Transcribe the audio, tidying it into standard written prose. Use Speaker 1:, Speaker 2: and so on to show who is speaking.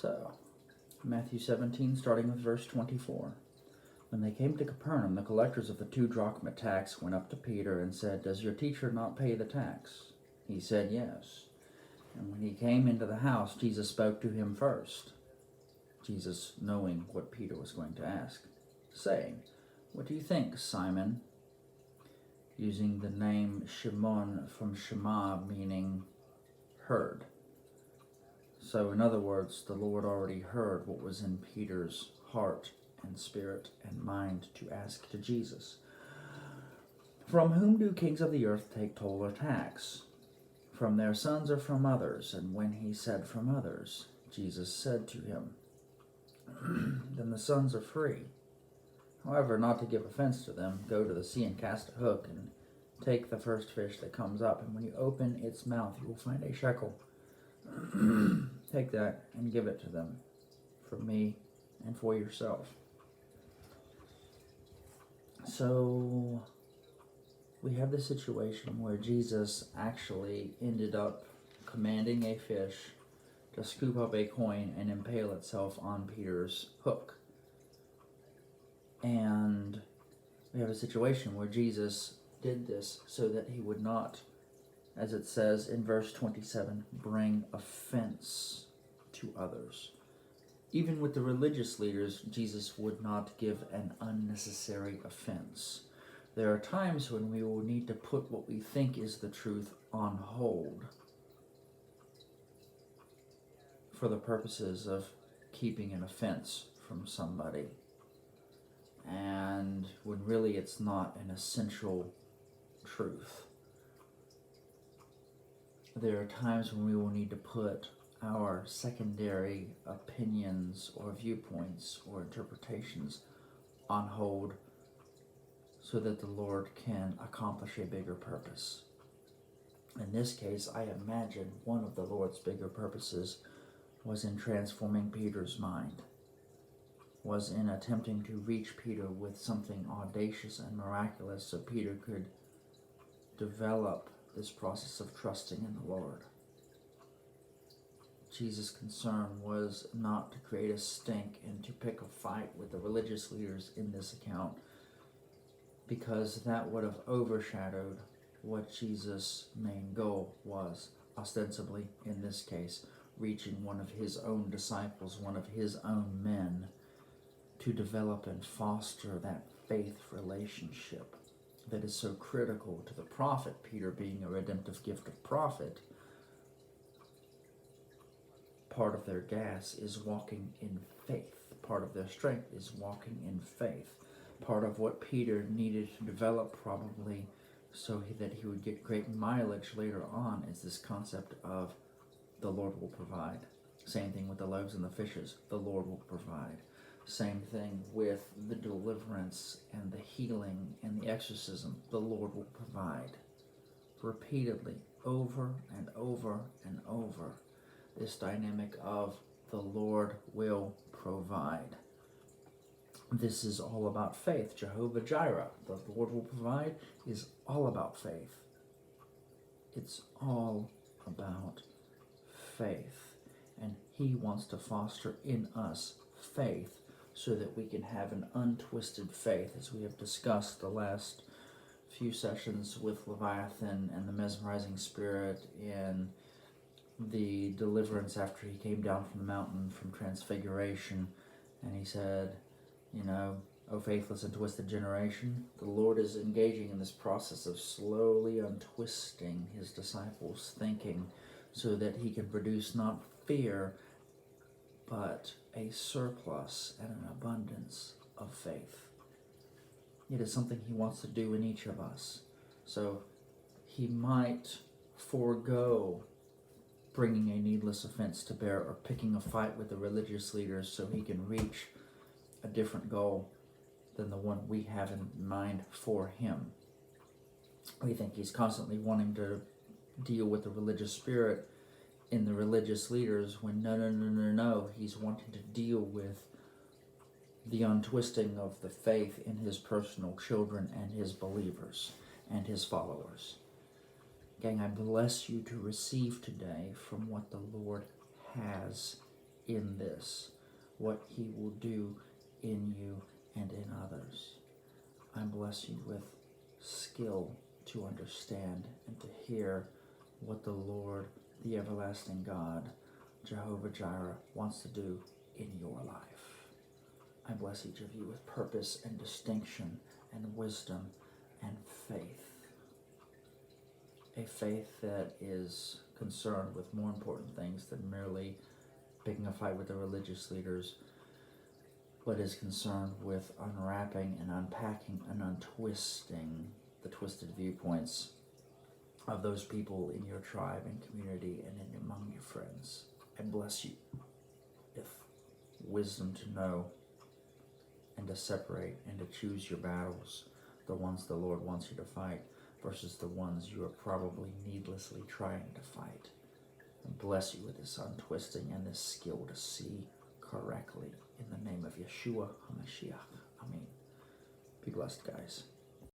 Speaker 1: So, Matthew 17, starting with verse 24. When they came to Capernaum, the collectors of the 2 drachma tax went up to Peter and said, "Does your teacher not pay the tax?" He said, "Yes." And when he came into the house, Jesus spoke to him first. Jesus, knowing what Peter was going to ask, saying, "What do you think, Simon?" Using the name Shimon from Shema, meaning heard. So in other words, the Lord already heard what was in Peter's heart and spirit and mind to ask to Jesus. "From whom do kings of the earth take toll or tax? From their sons or from others?" And when he said from others, Jesus said to him, "Then the sons are free. However, not to give offense to them, go to the sea and cast a hook and take the first fish that comes up. And when you open its mouth, you will find a shekel. Take that and give it to them for me and for yourself." So we have the situation where Jesus actually ended up commanding a fish to scoop up a coin and impale itself on Peter's hook. And we have a situation where Jesus did this so that he would not, as it says in verse 27, bring offense to others. Even with the religious leaders, Jesus would not give an unnecessary offense. There are times when we will need to put what we think is the truth on hold for the purposes of keeping an offense from somebody. And when really it's not an essential truth. There are times when we will need to put our secondary opinions or viewpoints or interpretations on hold so that the Lord can accomplish a bigger purpose. In this case, I imagine one of the Lord's bigger purposes was in transforming Peter's mind, was in attempting to reach Peter with something audacious and miraculous so Peter could develop this process of trusting in the Lord. Jesus' concern was not to create a stink and to pick a fight with the religious leaders in this account, because that would have overshadowed what Jesus' main goal was, ostensibly in this case, reaching one of his own disciples, one of his own men, to develop and foster that faith relationship that is so critical to the prophet. Peter being a redemptive gift of prophet, part of their gas is walking in faith. Part of their strength is walking in faith. Part of what Peter needed to develop probably so that he would get great mileage later on is this concept of the Lord will provide. Same thing with the loaves and the fishes. The Lord will provide. Same thing with the deliverance and the healing and the exorcism. The Lord will provide. Repeatedly, over and over and over. This dynamic of the Lord will provide. This is all about faith. Jehovah Jireh, the Lord will provide, is all about faith. It's all about faith. And he wants to foster in us faith so that we can have an untwisted faith, as we have discussed the last few sessions with Leviathan and the mesmerizing spirit in the deliverance after he came down from the mountain from Transfiguration, and he said, "O faithless and twisted generation." The Lord is engaging in this process of slowly untwisting his disciples' thinking so that he can produce not fear, but a surplus and an abundance of faith. It is something he wants to do in each of us. So he might forego bringing a needless offense to bear or picking a fight with the religious leaders so he can reach a different goal than the one we have in mind for him. We think he's constantly wanting to deal with the religious spirit in the religious leaders when no, he's wanting to deal with the untwisting of the faith in his personal children and his believers and his followers. Gang, I bless you to receive today from what the Lord has in this, what he will do in you and in others. I bless you with skill to understand and to hear what the Lord, the everlasting God, Jehovah Jireh, wants to do in your life. I bless each of you with purpose and distinction and wisdom and faith. A faith that is concerned with more important things than merely picking a fight with the religious leaders, but is concerned with unwrapping and unpacking and untwisting the twisted viewpoints of those people in your tribe and community and among your friends. I bless you with wisdom to know and to separate and to choose your battles, the ones the Lord wants you to fight versus the ones you are probably needlessly trying to fight. And bless you with this untwisting and this skill to see correctly. In the name of Yeshua HaMashiach. Amen. Be blessed, guys.